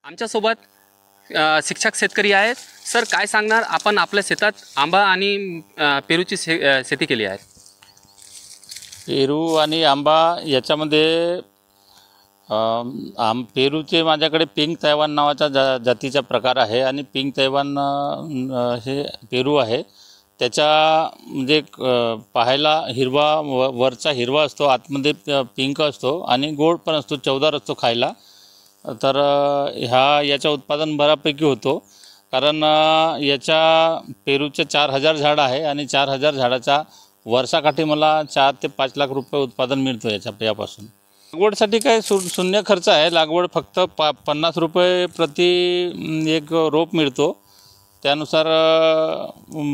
आमच्यासोबत शिक्षक शेतकरी आहेत. सर, काय सांगणार आपण आपल्या शेतात आंबा आणि पेरूची शेती केली आहे. पेरू आणि आंबा याच्यामध्ये पेरूचे माझ्याकडे पिंक तैवान नावाचा जातीचा प्रकार आहे आणि पिंक तैवान हे पेरू आहे. त्याचा म्हणजे पाहायला हिरवा वरचा हिरवा असतो, आतमध्ये पिंक असतो आणि गोड पण असतो, चवदार असतो खायला. तर याचा उत्पादन बऱ्यापैकी होतो, कारण याच्या पेरूचे 4000 झाडं आहे आणि 4000 झाडाचा वर्षाकाठी मला 4 ते 5 लाख रुपये उत्पादन मिळतो यापासून. लागवडसाठी काय शून्य खर्च आहे. लागवड फक्त 50 रुपये प्रति एक रोप मिळतो. त्यानुसार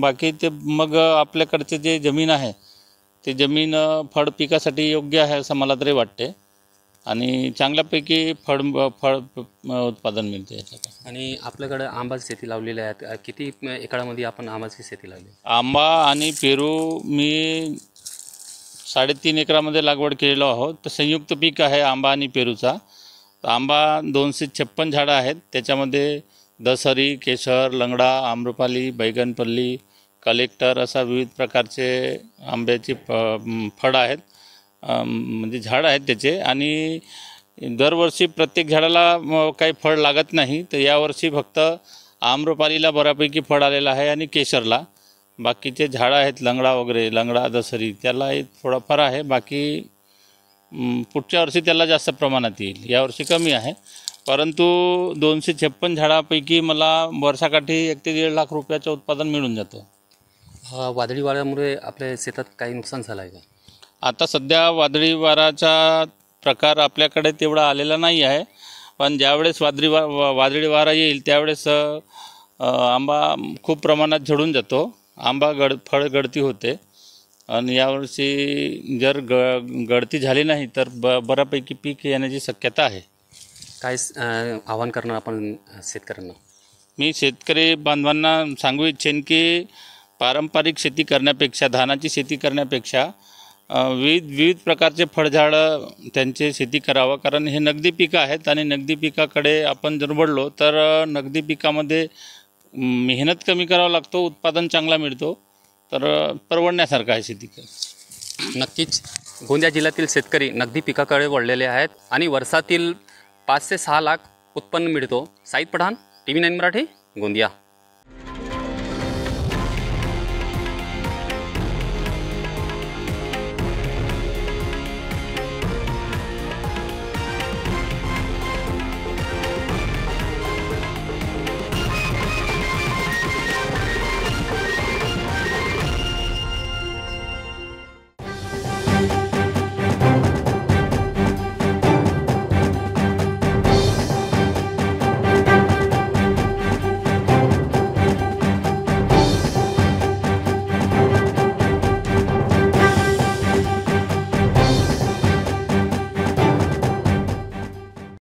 बाकी ते मग आपल्याकडचे जे जमीन आहे ते जमीन फळ पिकासाठी योग्य आहे असं मला तरी वाटते आणि चांगल्यापैकी फळ उत्पादन मिळते याच्यापासून. आणि आपल्याकडे आंबाची शेती लावलेली आहे. किती एकरामध्ये आपण आंबाची शेती लावली? आंबा आणि पेरू मी 3.5 एकरामध्ये लागवड केलेलो आहोत. तर संयुक्त पीक आहे आंबा आणि पेरूचा. आंबा 256 झाडं आहेत. त्याच्यामध्ये दसरी, केशर, लंगडा, आम्रपाली, बैगनपल्ली, कलेक्टर असा विविध प्रकारचे आंब्याची फळं आहेत, म्हणजे झाडं आहेत त्याचे. आणि दरवर्षी प्रत्येक झाडाला काही फळ लागत नाही, तर यावर्षी फक्त आम्रपालीला बऱ्यापैकी फळ आलेलं आहे आणि केशरला. बाकीचे झाडं आहेत लंगडा वगैरे, लंगडा, दसरी, त्याला एक थोडाफार आहे. बाकी पुढच्या वर्षी त्याला जास्त प्रमाणात येईल. यावर्षी कमी आहे, परंतु 256 झाडापैकी मला वर्षाकाठी 1 ते 1.5 लाख रुपयाचं उत्पादन मिळून जातं. वादळी वाऱ्यामुळे आपल्या शेतात काही नुकसान झालं आहे का? आता सध्या वादळी वाराचा प्रकार आपल्याकडे तेवढा आलेला नाही आहे, पण ज्यावेळेस वादळी वारा येईल त्यावेळेस आंबा खूप प्रमाणात झडून जातो. आंबा फळ गळती होते आणि यावर्षी जर गळती झाली नाही तर बऱ्यापैकी पीक येण्याची शक्यता आहे. काय आवाहन करणार आपण शेतकऱ्यांना? मी शेतकरी बांधवांना सांगू इच्छेन की पारंपरिक शेती करण्यापेक्षा, धानाची शेती करण्यापेक्षा विविध प्रकारचे फळझाडं त्यांचे शेती करावं, कारण हे नगदी पिकं आहेत आणि नगदी पिकाकडे आपण जर वळलो तर नगदी पिकामध्ये मेहनत कमी करावं लागतो, उत्पादन चांगला मिळतो, तर परवडण्यासारखं आहे शेती. नक्कीच गोंदिया जिल्ह्यातील शेतकरी नगदी पिकाकडे वळलेले आहेत आणि वर्षातील 5 ते 6 लाख उत्पन्न मिळतो. साईद पठाण, TV9 मराठी, गोंदिया.